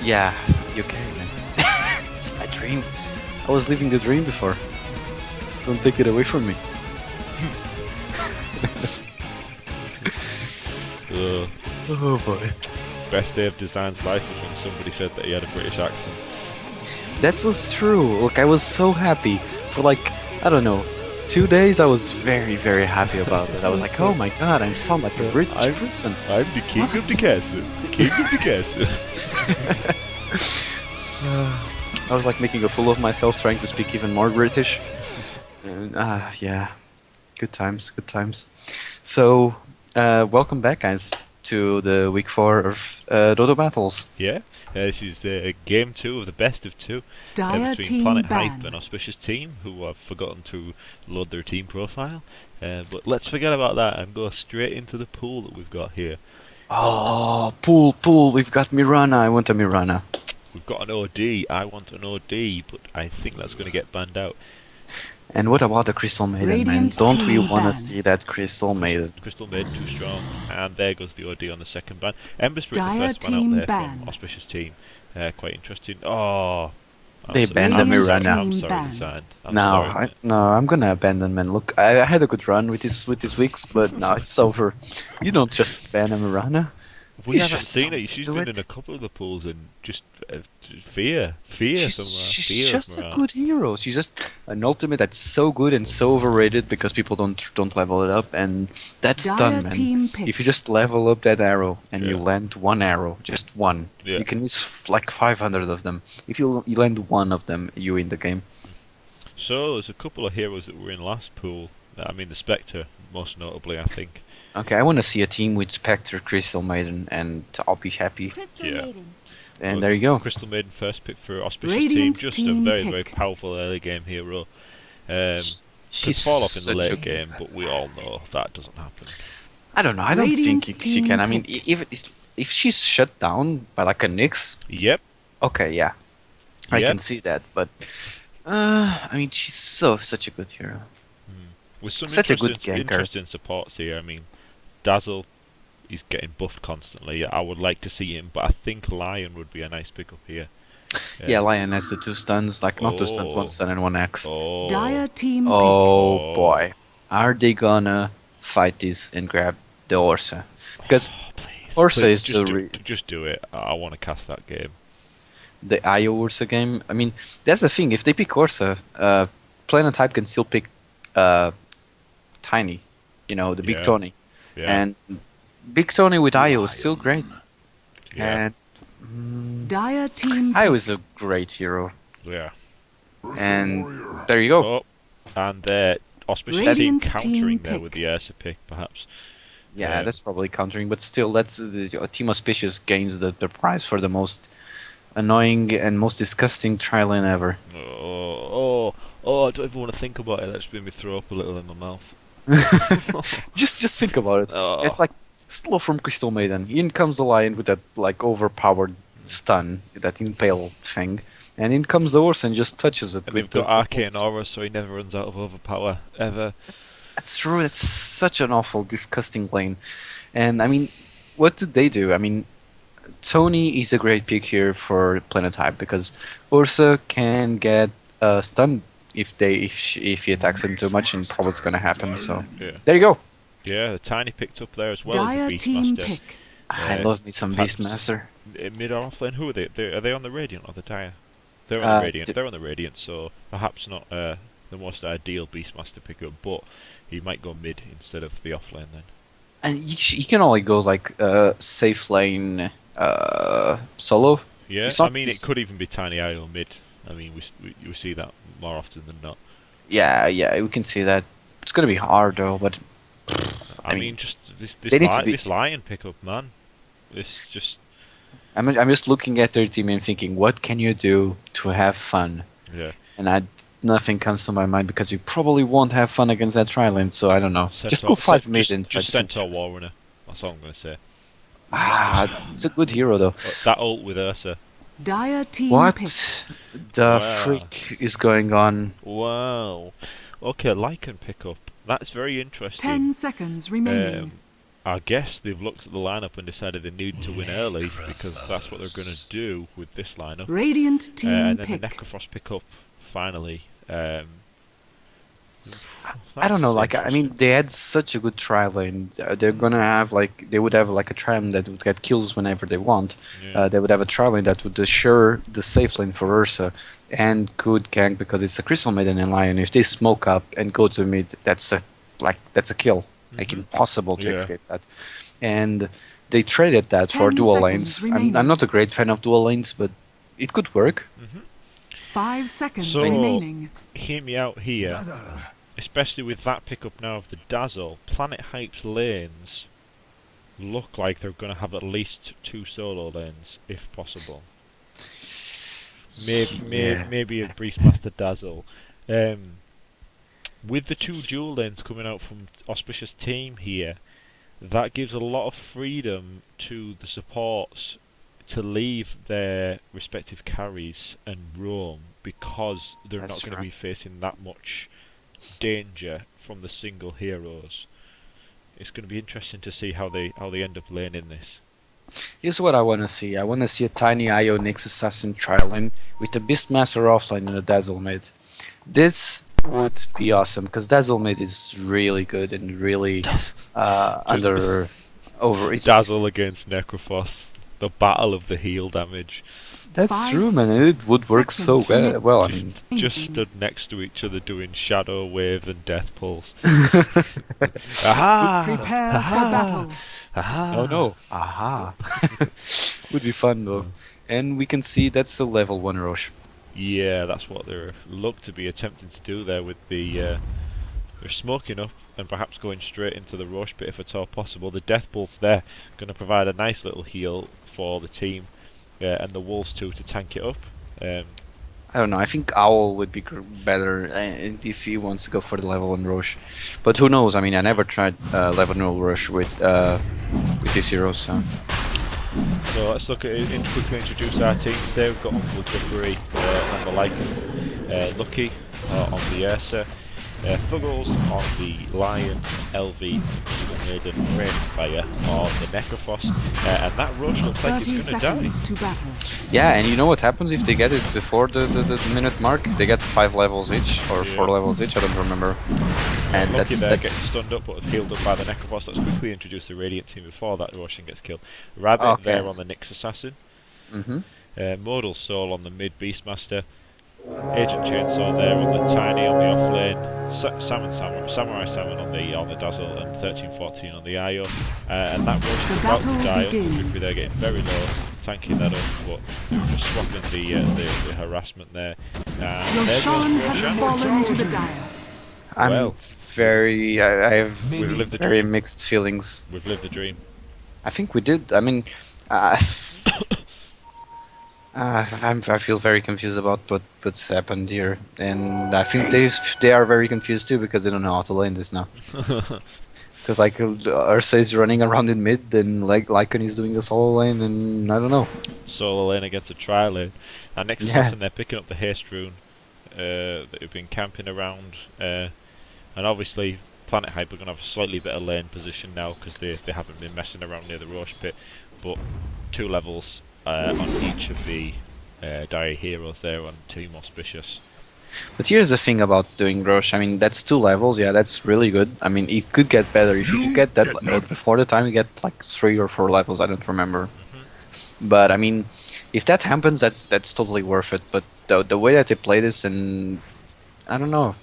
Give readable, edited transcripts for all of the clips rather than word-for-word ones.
Yeah, you can, man. It's my dream. I was living the dream before. Don't take it away from me. Uh, Oh boy. Best day of Design's life was when somebody said that he had a British accent. That was true. Look, I was so happy for like, I don't know, 2 days. I was very, very happy about it. I was like, oh my god, I sound like a British I'm, person. I'm the king of the castle. King of the castle. I was like making a fool of myself, trying to speak even more British. And, yeah, good times, good times. So, welcome back, guys, to the week 4 of Dodo Battles. Yeah, this is game 2 of the best of 2 Dire between team Planet Hype and ban. Auspicious Team, who have forgotten to load their team profile. But let's forget about that and go straight into the pool that we've got here. Oh, pool, we've got Mirana. I want a Mirana. We've got an OD. I want an OD, but I think that's going to get banned out. And what about the Crystal Maiden, man? Radiant Don't we team want to ban. see that Crystal Maiden? Crystal Maiden too strong, and there goes the OD on the second ban. Ember Spirit, the Dire first one out team there ban. from Auspicious Team. Quite interesting. Oh, They banned the Radiant Mirana. I'm team sorry, ban. Design. I'm No, sorry. I'm gonna abandon, man. Look, I had a good run with these weeks, but now it's over. You don't just ban a Mirana. We You haven't just seen don't it. She's do been it. in a couple of the pools and just fear She's fear of just a morale. good hero. She's just an ultimate that's so good and so overrated because people don't level it up, and that's Dire done, man. team pick. If you just level up that arrow and you Yeah. land one arrow, just one, Yeah. you can use like 500 of them. If you land one of them, you win the game. So there's a couple of heroes that were in last pool. I mean the Spectre, most notably, I think. Okay, I want to see a team with Spectre, Crystal Maiden, and I'll be happy. Crystal Yeah. Maiden. And Well, there you go. Crystal Maiden first pick for Auspicious Radiant Team. Just a team very pick. very powerful early game hero. Could She's fall off in the such late a game, but we all know that doesn't happen. I don't know. I don't Radiant think she team can. I mean, pick. if she's shut down by like a Nyx, Yep. okay, yeah, I Yep. can see that. But I mean, she's such a good hero. With some Such a good ganker. interesting supports here. I mean, Dazzle, he's getting buffed constantly. I would like to see him, but I think Lion would be a nice pickup here. Yeah, Lion has the 2 stuns, like not 2 stuns, 1 Oh. stun and 1 X. Oh, Dire team Oh Oh. boy, are they gonna fight this and grab the Orsa? Because please. Ursa Please, is just the just do it. I want to cast that game. the IO Ursa game. I mean, that's the thing. If they pick Ursa, Planet Type can still pick Tiny, the Big Yeah. Tony. Yeah. And Big Tony with IO is still great. yeah. And Dire team IO is a great hero. Yeah. And there you go. Oh, and Auspicious Team Radiant countering team there pick. with the Ursa pick, perhaps. Yeah, that's probably countering, but still, that's Team Auspicious gains the prize for the most annoying and most disgusting tri-lane ever. I don't even want to think about it. That's made me throw up a little in my mouth. Just think about it. Oh. It's like slow from Crystal Maiden. In comes the Lion with that like overpowered stun, that impale thing, and in comes the horse and just touches it. And with we've got the Arcane bolts. Aura, so he never runs out of overpower, ever. That's true. That's such an awful, disgusting lane. And I mean, what do they do? I mean, Tony is a great pick here for Planet Hype because Ursa can get stunned if he attacks him too much, and probably it's gonna happen. So Yeah. there you go. Yeah, the Tiny picked up there as well Dire as the team Beastmaster. pick. I Uh, love me some perhaps- Beastmaster. Mid or offlane, who are they? Are they on the Radiant or the Dire? They're on Uh, the Radiant. d- They're on the Radiant, so perhaps not the most ideal Beastmaster pickup, but he might go mid instead of the offlane then. And you can only go like safe lane solo. Yeah, It's I not- mean it it's- could even be Tiny Eye or mid. I mean we see that more often than not. Yeah, we can see that. It's gonna be hard though, but I I mean mean, just they need to be- this Lion pickup, man. It's just I'm just looking at their team and thinking, what can you do to have fun? yeah. And nothing comes to my mind because you probably won't have fun against that Trilane, so I don't know. Just go 5 mid and try just to Centaur focus. Warrunner. That's all I'm gonna say. It's a good hero though. That ult with Ursa. Dire team What pick. the Wow. freak is going on? Wow. Okay, Lycan pickup. That's very interesting. 10 seconds remaining. I guess they've looked at the lineup and decided they need to win early because that's what they're going to do with this lineup. Radiant team And then the pick. Necrophos pick up finally. I don't know. That's Like, I mean, interesting. they had such a good trial lane. They're gonna have like they would have like a trial lane that would get kills whenever they want. Yeah. They would have a trial lane that would assure the safe lane for Ursa and could gank because it's a Crystal Maiden and Lion. If they smoke up and go to mid, that's a kill. Like Mhm. impossible to Yeah. escape that. And they traded that for 10 dual seconds lanes. I'm remaining. not a great fan of dual lanes, but it could work. Mhm. 5 seconds So remaining. hear me out here. Especially with that pickup now of the Dazzle, Planet Hype's lanes look like they're going to have at least 2 solo lanes, if possible. Yeah. Maybe a Beastmaster Dazzle. With the 2 dual lanes coming out from Auspicious Team here, that gives a lot of freedom to the supports to leave their respective carries and roam because they're That's not going to true. be facing that much danger from the single heroes. It's going to be interesting to see how they end up laning this. Here's what I want to see. I want to see a tiny IO Nyx Assassin trial lane with a Beastmaster offline and a Dazzle mid. This would be awesome because Dazzle mid is really good and really Just under over. Dazzle against Necrophos, the battle of the heal damage. That's 5 true, man. It would work so seconds remaining. well. I Just mean, just stood next to each other doing Shadow Wave and Death Pulse. Aha! Prepare for battle. Aha! oh no, aha, would be fun though. And we can see that's a level 1 Roche. Yeah, that's what they look to be attempting to do there with the they're smoking up and perhaps going straight into the Roche pit if at all possible. The Death Pulse there going to provide a nice little heal for the team and the Wolves too to tank it up. Um, I don't know. I think Owl would be better if he wants to go for the level 1 Roche. But who knows? I mean, I never tried level 1 Roche with this hero, so. So let's look at it and quickly introduce our teams there. We've got Uncle Jeffrey on the Lycan, Lucky on the Ursa, Thuggles on the Lion, LV, Maiden, Rainfire on the Necrophos, and that Roche looks like 30 it's going to die. seconds to battle. Yeah, and you know what happens if they get it before the minute mark? They get 5 levels each, or 4 Yeah. levels each, I don't remember. And Lucky there that's getting stunned up but healed up by the Necrophos. Let's quickly introduce the Radiant team before that Roshan gets killed. Rabbit Okay. there on the Nyx Assassin, hmm Modal Soul on the mid Beastmaster, Agent Chainsaw there on the Tiny on the off lane, Samurai Salmon on the Dazzle, and 1314 on the IO. And that Roshan The is about to battle die. Uncle begins. Jeffrey there getting very low, tanking that up, but they're just swapping the harassment there. And there Roshan goes has Roshan. fallen to the dire. I'm Well. I have We've lived the very dream. mixed feelings. We've lived the dream. I think we did. I mean, uh, I feel very confused about what's happened here, and I think they are very confused too because they don't know how to lane this now. Because like Ursa is running around in mid, and like Lycan is doing the solo lane, and I don't know. Solo lane against a tri lane. And next Yeah. season they're picking up the haste rune that have been camping around. And obviously Planet Hype are going to have a slightly better lane position now because they haven't been messing around near the Roche pit. But 2 levels on each of the dire heroes there on Team Auspicious. But here's the thing about doing Roche. I mean, that's 2 levels. Yeah, that's really good. I mean, it could get better if you could get that before the time you get like 3 or 4 levels. I don't remember. But I mean, if that happens, that's totally worth it. But the way that they play this, and I don't know,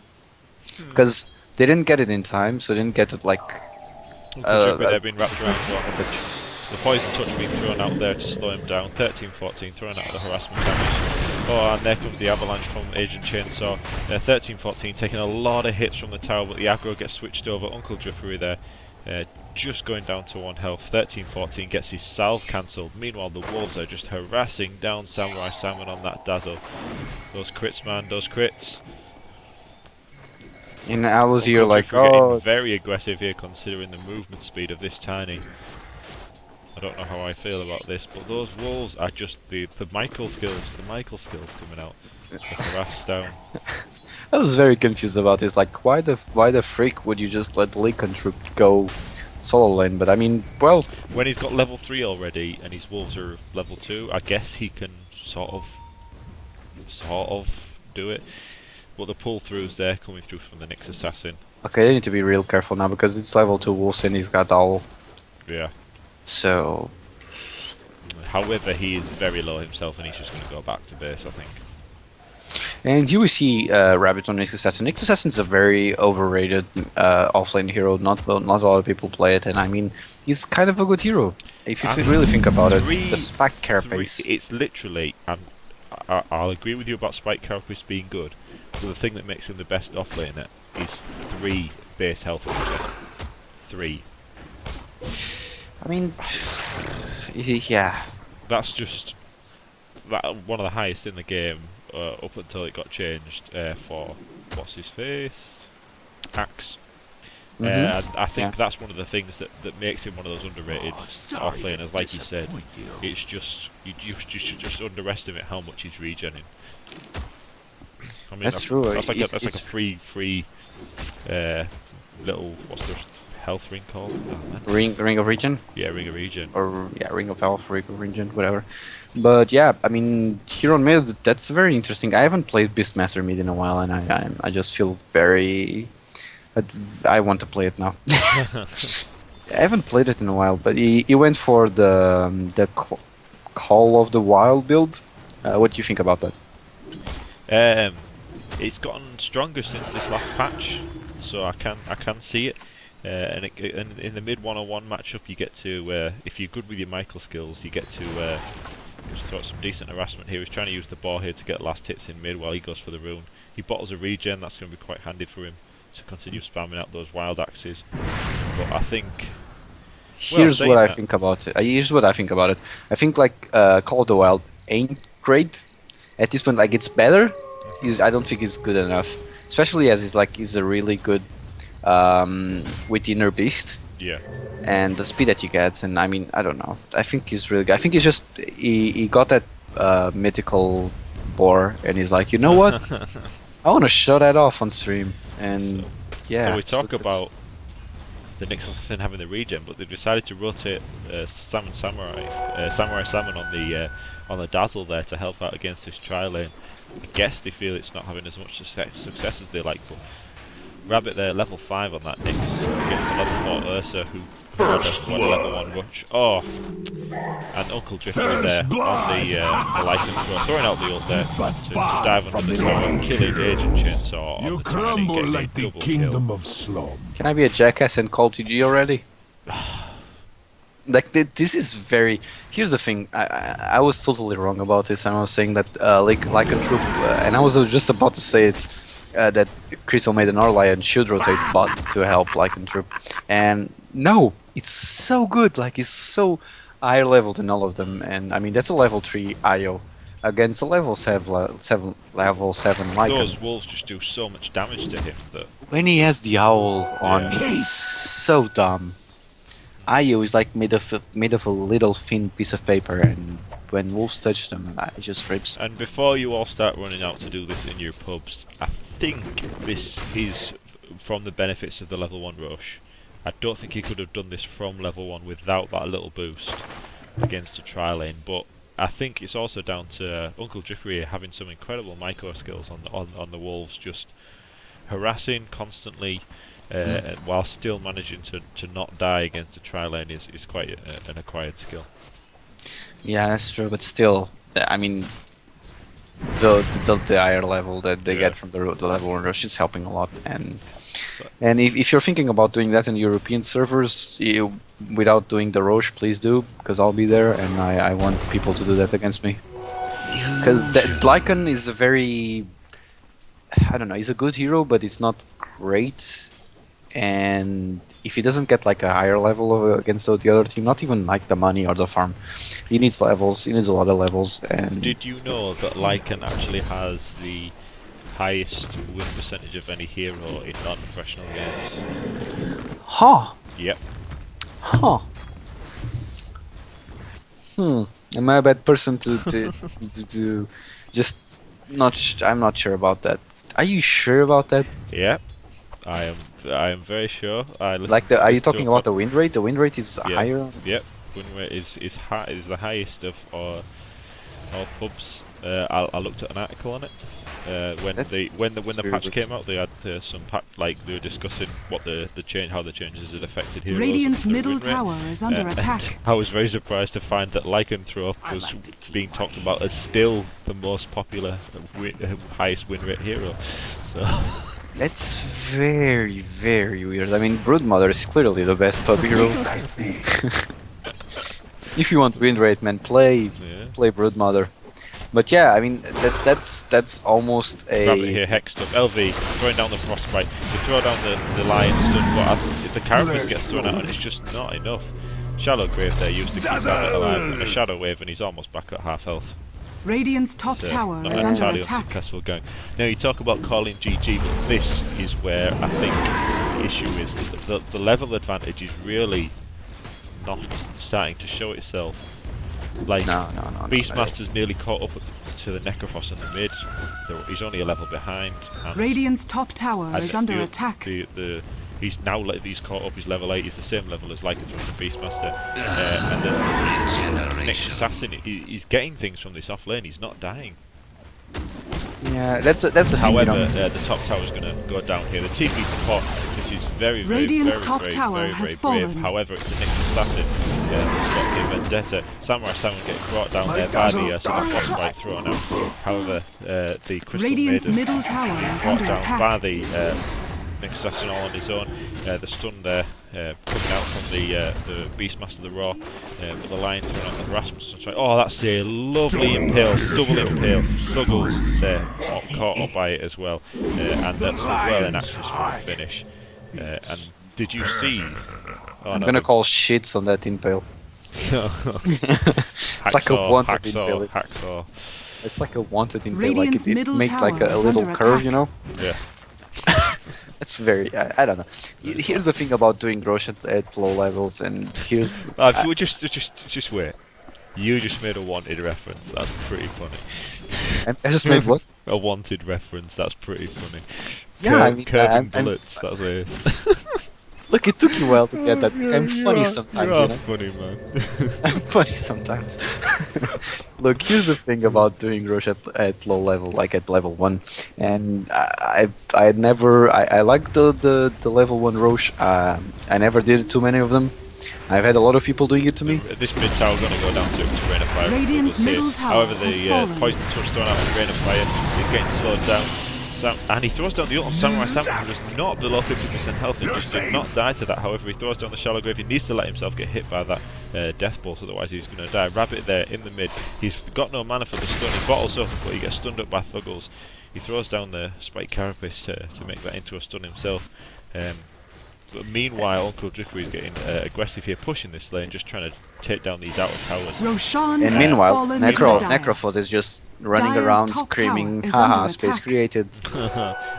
because they didn't get it in time, so they didn't get it like Uncle Jeffrey uh, there being wrapped around as well. advantage. The poison touch being thrown out there to slow him down. 13-14 thrown out the harassment damage. Oh, and there comes the avalanche from Agent Chainsaw. 13-14 taking a lot of hits from the tower, but the aggro gets switched over. Uncle Jeffrey there just going down to 1 health. 13-14 gets his salve cancelled. Meanwhile, the Wolves are just harassing down Samurai Salmon on that Dazzle. Those crits, man, those crits. And I was here Uncle like, Jeffrey getting oh, very aggressive here considering the movement speed of this Tiny. I don't know how I feel about this, but those Wolves are just the Michael skills coming out. The harass down. I was very confused about this. Like, why the freak would you just let Lycan troop go solo lane. But I mean, well, When he's got level 3 already and his wolves are level 2, I guess he can sort of do it. But the pull throughs there coming through from the Nyx Assassin. okay, they need to be real careful now because it's level 2 wolves and he's got owl. Yeah. So However, he is very low himself and he's just going to go back to base, I think. and here we see Rabbit on Nyx Assassin. Nyx Assassin is a very overrated offlane hero. Not a lot of people play it, and I mean, he's kind of a good hero if you really think about it. The spike carapace. It's literally, and I'll agree with you about Spike Carapace being good, but the thing that makes him the best offlaner is 3 base health regen. 3. I mean, yeah. That's just one of the highest in the game up until it got changed for what's his face, Axe. I think that's one of the things that makes him one of those underrated offlaners. Like you said, it's just you should just underestimate how much he's regenning. I mean, That's true. That's like It's- a free little what's the health ring called? Oh, man. Ring of Regen, Yeah, ring of regen. or yeah, Ring of Health, Ring of Regen, whatever. But yeah, I mean, here on mid, that's very interesting. I haven't played Beastmaster mid in a while, and I just feel very. I want to play it now. I haven't played it in a while, but he went for the Call of the Wild build. What do you think about that? It's gotten stronger since this last patch, so I can see it. And in the mid 101 matchup, you get to if you're good with your Michael skills, you get to just throw some decent harassment here. He's trying to use the boar here to get last hits in mid while he goes for the rune. He bottles a regen, that's going to be quite handy for him to continue spamming out those wild axes. But I think Here's what I that- think about it. Here's what I think about it. I think like Call of the Wild ain't great at this point. Like it's better. I don't think it's good enough, especially as he's a really good with Inner Beast Yeah. and the speed that he gets. And I mean, I don't know. I think he's really good. I think he's just he got that mythical boar, and he's like, you know what? I want to show that off on stream. And yeah. So we talk that's- about the Nyx Assassin having the regen, but they've decided to rotate Samurai Salmon on the Dazzle there to help out against this tri-lane. I guess they feel it's not having as much success as they like, but Rabbit there, level 5 on that Nyx against the level 4 Ursa, who had a level 1 rush. Oh! And Uncle Drifter there on the Lycan throw, throwing out the ult there to dive under the tower, kill his agent chainsaw on You the tiny, crumble getting a like the double kingdom kill. of Slum. Can I be a jackass and call TG already? Like this is very. Here's the thing. I was totally wrong about this. I was saying that Lycanthrope, and I was just about to say it that Crystal Maiden or Lion should rotate bot to help Lycanthrope, and no, it's so good. Like it's so higher level than all of them, and I mean that's a level 3 IO against a level 7 Lycan. Those wolves just do so much damage to him that When he has the owl on, Yeah. it's so dumb. IO is like made of a little thin piece of paper, and when wolves touch them, it just rips. And before you all start running out to do this in your pubs, I think this is from the benefits of the level 1 rush. I don't think he could have done this from level 1 without that little boost against a tri-lane, but I think it's also down to Uncle Jiffery having some incredible micro skills on the wolves, just harassing constantly while still managing to not die against a tri-lane is quite an acquired skill. Yeah, that's true, but still, I mean, the higher level that they Yeah. get from the level 1 rush is helping a lot, and if you're thinking about doing that in European servers, without doing the Roche, please do, because I'll be there, and I want people to do that against me. Because Lycan is a very, I don't know, he's a good hero, but it's not great. And if he doesn't get like a higher level against the other team, not even like the money or the farm, he needs levels. He needs a lot of levels. And Did you know that Lycan actually has the highest win percentage of any hero in non-professional games? huh, Yep. huh. Am I a bad person to just not? I'm not sure about that. Are you sure about that? Yep. I am very sure. Like are you listened to talking a about the win rate? The win rate is yeah, higher. yep. Win rate is high, is the highest of all pubs. I looked at an article on it. When That's the very patch good. came out, they had some like they were discussing what the change, how the changes had affected heroes Radiant's and the middle win rate. tower is under And attack. I was very surprised to find that Lycanthrope was being talked about as still the most popular, highest win rate hero. So That's very, very weird. I mean, Broodmother is clearly the best pub hero. If you want win rate, man, play yeah. Broodmother. But yeah, I mean that's almost Grab it a here, Hexed up. LV throwing down the Frostbite. You throw down the Lion stun, but if the Carapace gets thrown out, and it's just not enough. Shallow Grave there used to keep that alive, and a Shadow Wave, and he's almost back at half health. Radiant's top It's tower not is an under entirely attack. unsuccessful going. Now you talk about calling GG, but this is where I think the issue is. The level advantage is really not starting to show itself. Like, no. Beastmaster's nearly caught up to the Necrophos in the mid. He's only a level behind. And Radiant's top tower is under attack. He's now he's caught up. He's level 8. He's the same level as Lycanthrope and Beastmaster. And the next assassin, he's getting things from this off lane. He's not dying. Yeah, that's the thing. However, the top tower is going to go down here. The TP support. This is very, very, Radiant's very, top very, tower very, has very brave. fallen. However, it's the next assassin. That's got the Vendetta. Samurai Simon getting brought down there by the Frostbite thrown out. However, the Crystal Radiant's Maiden middle tower is brought under down attack. by the next assassin all on his own. The stun there coming out from the Beastmaster, the Raw, but the Lion throwing out the Rasmus. Oh, that's a lovely impale, double impale. Thuggles there, caught up by it as well, and that's well in access for the finish. And did you see? Oh, I'm no, gonna call shits on that impale. It's like a wanted impale. Hacksaw. It's like a wanted impale. Like Radiant's it middle makes like tower a is little under curve, attack. you know. Yeah. It's very. I don't know. Here's the thing about doing Roche at low levels, and here's. If you would just wait. You just made a wanted reference. That's pretty funny. I just made what? A wanted reference. That's pretty funny. Yeah, I mean, Curving I'm bullets. That's it. Look, it took you a while to get that. I'm funny sometimes, You you are know. funny, man. I'm funny sometimes. Look, here's the thing about doing Roche at low level, like at level 1. And I like the level 1 Roche. I never did too many of them. I've had a lot of people doing it to me. This mid tower going to go down to Rain of Fire. Radiant's middle tower However, has the fallen. poison touch thrown out of Rain of Fire is getting slowed down. And he throws down the ult on Samurai Sam, who was not below 50% health and just did not die to that. However, he throws down the Shallow Grave. He needs to let himself get hit by that Death Bolt, otherwise he's going to die. Rabbit there in the mid. He's got no mana for the stun. He bottles up, but he gets stunned up by Thuggles. He throws down the Spike Carapace to make that into a stun himself. But meanwhile, Uncle Drickery is getting aggressive here, pushing this lane, just trying to take down these outer towers. Roshan And has meanwhile, fallen to the dire. Necrophos is just running Dire's around top screaming, tower is haha, under space attack. created.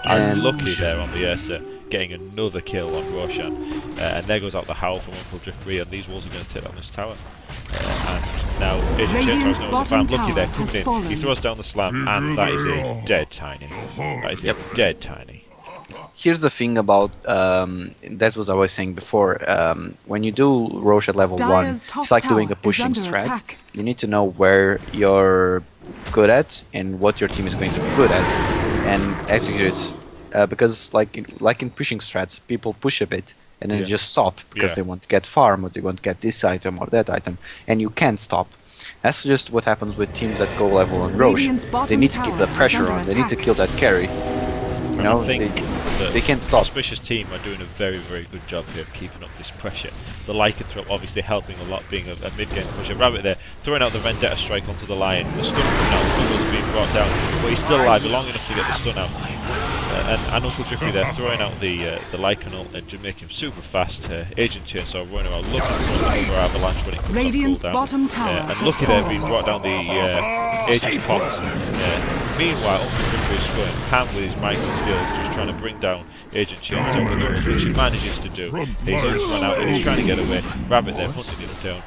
And lucky there on the Ursa, getting another kill on Roshan. And there goes out the howl from Uncle Drickery, and these wolves are going to take down this tower. And now Agent Radiant's Chainsaw bottom lucky tower there, has coming in. fallen. He throws down the slam, and that is a dead tiny. That is a dead tiny. Here's the thing about that was I was saying before. When you do Roche at level 1, Dire's top it's like doing tower a pushing is under strat. attack. You need to know where you're good at and what your team is going to be good at, and execute it. Because like in pushing strats, people push a bit and then Yeah. just stop because Yeah. they want to get farm or they want to get this item or that item, and you can't stop. That's just what happens with teams that go level on Roche. Radiant's bottom They need to keep the tower is pressure under on. They need to attack. kill that carry. You And know, I think that they can't stop. Auspicious team are doing a very, very good job here of keeping up this pressure. The Lycanthrope obviously helping a lot, being a mid-game pusher. Rabbit there, throwing out the Vendetta strike onto the Lion. The stun coming out, Thuggles being brought down, but he's still alive, long enough to get the stun out. And Uncle Drifty there, throwing out the Lycan ult and just making him super fast. Agent Chainsaw running around looking for another avalanche when it comes Radiant's off cooldown. bottom tower And has lucky there, fallen. being brought down the Agent Fox. Meanwhile, Uncle Drifty is going ham with his micro skills, just trying to bring down Agent Chainsaw, which he manages to do. He's just run out, he's trying to get away. Rabbit there, hunting him down.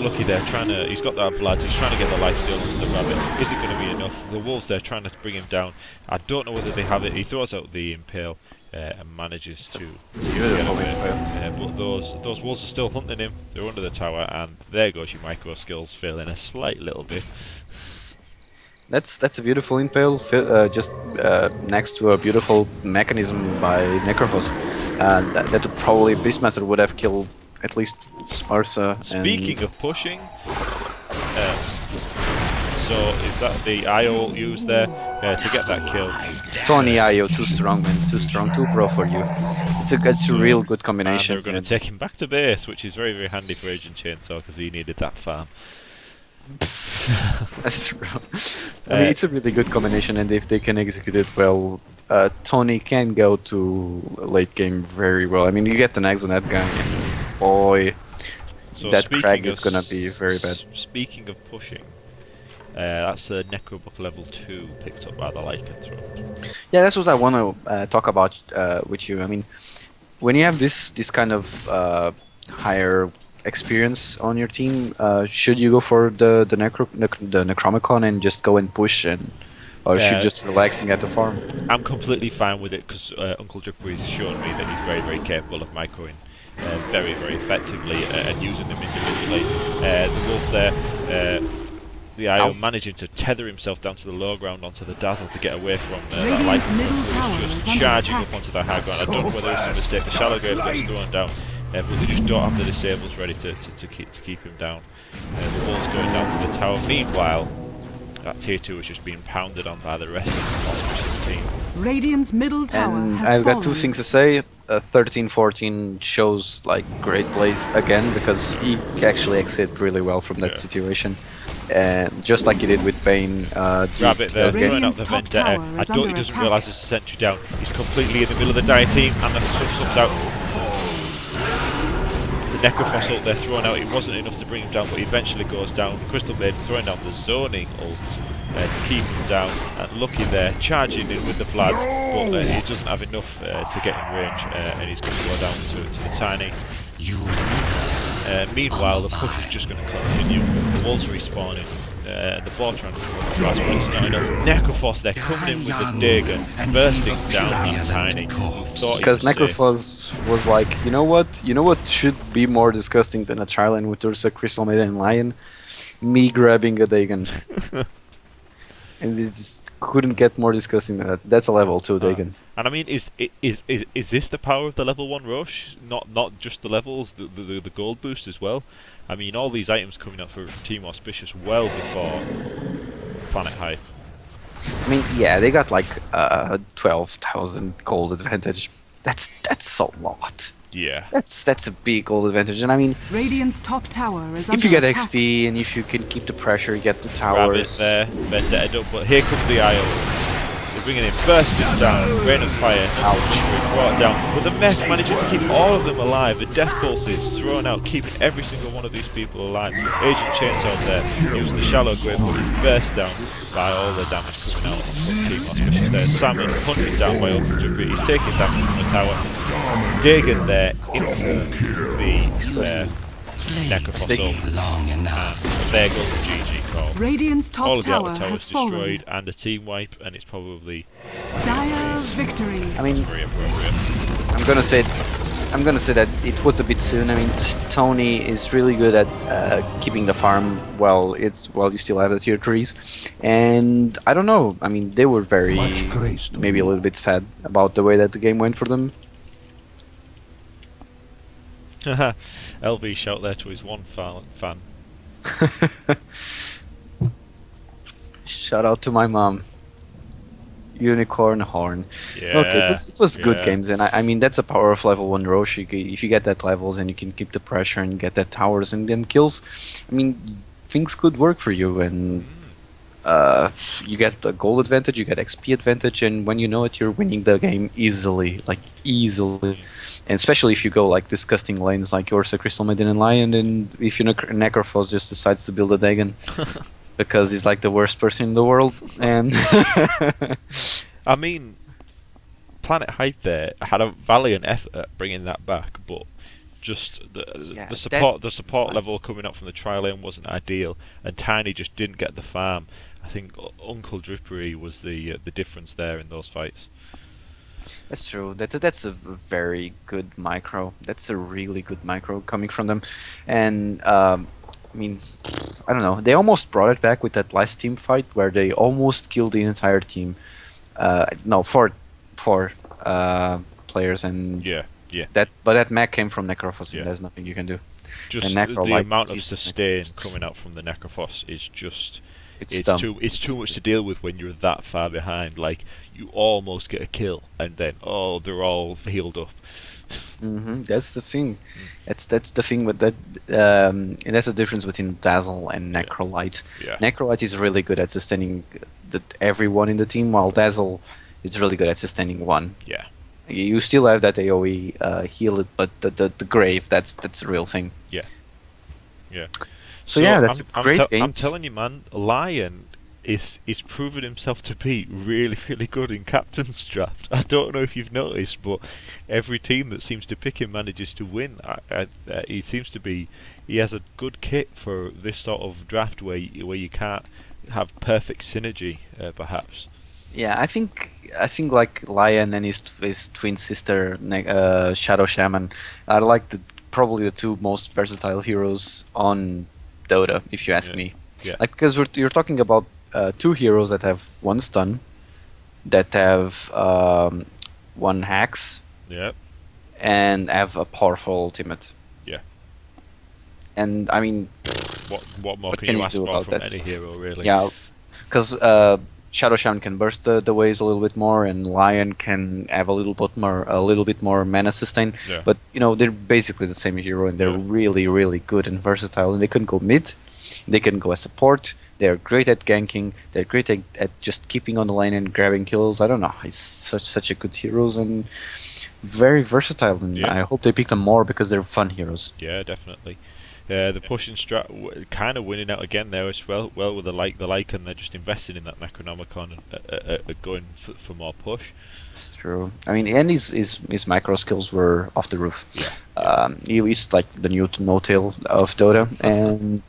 Lucky there, he's got that Vlad, he's trying to get the lifesteal onto the rabbit. Is it going to be enough? The wolves there trying to bring him down. I don't know whether they have it. He throws out the impale and manages to get away. But those wolves are still hunting him. They're under the tower, and there goes your micro skills failing a slight little bit. That's a beautiful impale, just next to a beautiful mechanism by Necrophos. That probably Beastmaster would have killed at least Ursa. Speaking of pushing, so is that the IO used there to get that kill? Tony IO too strong, man, too strong, too pro for you. It's a real good combination. And they're going to take him back to base, which is very handy for Agent Chainsaw because he needed that farm. That's true. I mean, it's a really good combination, and if they can execute it well, Tony can go to late game very well. I mean, you get an eggs on that guy, and boy, So that Crag is gonna be very bad. Speaking of pushing, that's a Necrobook level 2 picked up by the Lycanthrope. Yeah, that's what I want to talk about with you. I mean, when you have this kind of higher experience on your team, should you go for the Necromicon and just go and push, or should you just relaxing at the farm? I'm completely fine with it because Uncle Jukri's shown me that he's very capable of microing very effectively and using them individually. The wolf there, the IO managing to tether himself down to the low ground onto the Dazzle to get away from that light. Just charging up onto the high ground. I don't know whether it's a mistake. The shallow grave gets thrown down. But they just don't have the disables ready to keep him down. The wolf's going down to the tower. Meanwhile, that tier 2 is just being pounded on by the rest of the Auspicious team. Radiant's middle tower And has I've got fallen. two things to say. 13-14 shows like great plays again because he actually exited really well from that situation. And just like he did with Bane, Rabbit there, throwing out Radiant's the top Vendetta. tower I is don't, he under doesn't attack. realise there's a sentry down. He's completely in the middle of the dire team, and the sun comes out. The Necrophos ult there thrown out. It wasn't enough to bring him down, but he eventually goes down. Crystal Blade throwing down the zoning ult to keep him down. And Lucky there, charging in with the Vlad, but he doesn't have enough to get in range, and he's going to go down to the Tiny. Meanwhile, the push is just going to continue. The wolves are respawning. The ball trying to but it's not enough. Necrophos there coming in with the dagger, bursting down that Tiny. because Necrophos was like, you know what should be more disgusting than a Triline with Ursa, Crystal Maiden, and Lion? Me grabbing a Dagon. And he just couldn't get more disgusting than that. That's a level 2 Dagon. And I mean, is this the power of the level 1 rush? Not just the levels, the gold boost as well. I mean, all these items coming up for Team Auspicious well before Planet Hype. I mean, yeah, they got like 12,000 gold advantage. That's a lot. Yeah. That's a big gold advantage, and I mean, Radiant's top tower is if under you get attack. XP and if you can keep the pressure, you get the Rabbit towers. there, Vendetta up, but here comes the IO. They're bringing in bursting down, rain of fire, brought down. But the mess manages to keep all of them alive. The death pulses thrown out, keeping every single one of these people alive. Agent Chainsaw there, using the shallow grave, but he's burst down by all the damage coming out from Team Auspicious there. Salmon hunted down by Uncle Jupiter. He's taking damage from the tower. Dagon there into the Necrophos. There goes the GG call. Radiant's All top of the outer tower towers has fallen. destroyed and a team wipe, and it's probably Dire victory. I mean, very appropriate. I'm gonna say that it was a bit soon. I mean, Tony is really good at keeping the farm while you still have the tier 3s, and I don't know. I mean, they were maybe a little bit sad about the way that the game went for them. LV shout there to his one fan. Shout out to my mom. Unicorn horn. Yeah. Okay, it was good yeah. games, and I mean that's a power of level 1 Roche. If you get that levels and you can keep the pressure and get that towers and then kills, I mean things could work for you, and you get the gold advantage, you get XP advantage, and when you know it, you're winning the game easily, and especially if you go like disgusting lanes like Ursa, Crystal Maiden, and Lion, and if you Necrophos just decides to build a Dagon. Because he's like the worst person in the world, and I mean, Planet Hype there had a valiant effort at bringing that back, but Just Yeah, the that's support level nice. coming up from the tri lane wasn't ideal, and Tiny just didn't get the farm. I think Uncle Drippery was the difference there in those fights. That's true. That's a very good micro. That's a really good micro coming from them, and I mean, I don't know. They almost brought it back with that last team fight where they almost killed the entire team. No, four players, and Yeah, yeah, that mech came from Necrophos, and yeah. there's nothing you can do. And Just the Necrolite amount of uses sustain coming out from the Necrophos is just it's dumb. it's too much to deal with when you're that far behind. Like you almost get a kill, and then they're all healed up. That's the thing. Mm, That's the thing with that. And that's the difference between Dazzle and yeah, Necrolite. yeah, Necrolite is really good at sustaining everyone in the team, while Dazzle is really good at sustaining one. yeah, You still have that AOE heal it, but the grave that's the real thing. yeah, yeah. So yeah, So that's a great I'm games. telling you, man, Lion is proven himself to be really really good in captain's draft. I don't know if you've noticed, but every team that seems to pick him manages to win. He seems to be he has a good kit for this sort of draft where you can't have perfect synergy, perhaps. Yeah, I think like Lion and his twin sister Shadow Shaman are like probably the two most versatile heroes on Dota, if you ask Yeah, me. yeah, Like because you're talking about two heroes that have one stun, that have one hacks, yeah, and have a powerful ultimate. yeah. And I mean, What more what can can you you ask do for about from that? any hero, really? Yeah, because Shadow Shaman can burst the waves a little bit more, and Lion can have a little bit more mana sustain. Yeah, But they're basically the same hero, and they're yeah, really, really good and versatile. And they can go mid, they can go as support. They're great at ganking. They're great at just keeping on the lane and grabbing kills. I don't know. It's such a good heroes and very versatile. And yeah, I hope they pick them more because they're fun heroes. yeah, definitely. The pushing strat kind of winning out again there as well. Well, with the Lycan, they're just investing in that Necronomicon and going for more push. It's true. I mean, and his micro skills were off the roof. Yeah, yeah. He's like the new no-tail of Dota, and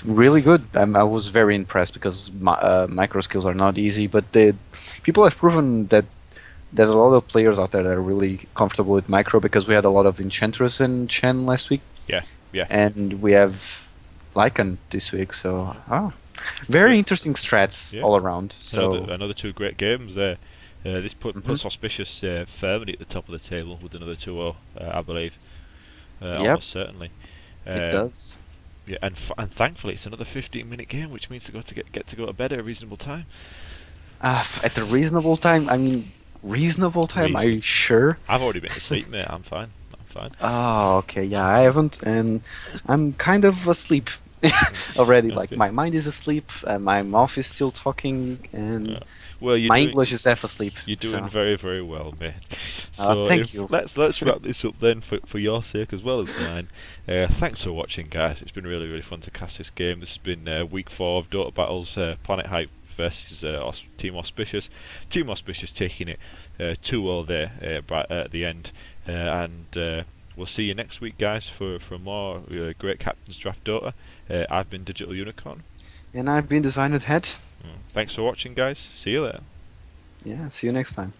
really good. I was very impressed because micro skills are not easy, but people have proven that there's a lot of players out there that are really comfortable with micro because we had a lot of Enchantress and Chen last week, Yeah, yeah, and we have Lycan this week. So, very yeah, interesting strats yeah. all around. So, Another two great games there. This mhm. puts Auspicious firmly at the top of the table with another 2-0, I believe. Yep, Almost certainly. it Um, does. yeah, and thankfully it's another 15-minute game, which means to get to go to bed at a reasonable time. At a reasonable time, I mean, reasonable time? Are you Reasonable. sure? I've already been to sleep, mate. I'm fine. I'm fine. Oh, okay. Yeah, I haven't, and I'm kind of asleep Mm, already. Like okay. my mind is asleep, and my mouth is still talking, Uh, and well, my English is half asleep. you're doing So, very very well, mate. So thank if you. let's wrap this up then for your sake as well as mine. Thanks for watching, guys. It's been really really fun to cast this game. This has been week 4 of Dota Battles, Planet Hype versus Team Auspicious. Team Auspicious taking it 2-0 there at the end, and we'll see you next week, guys, for more great Captain's Draft Dota. I've been Digital Unicorn. And I've been Designed Head. Thanks for watching, guys. See you later. Yeah, see you next time.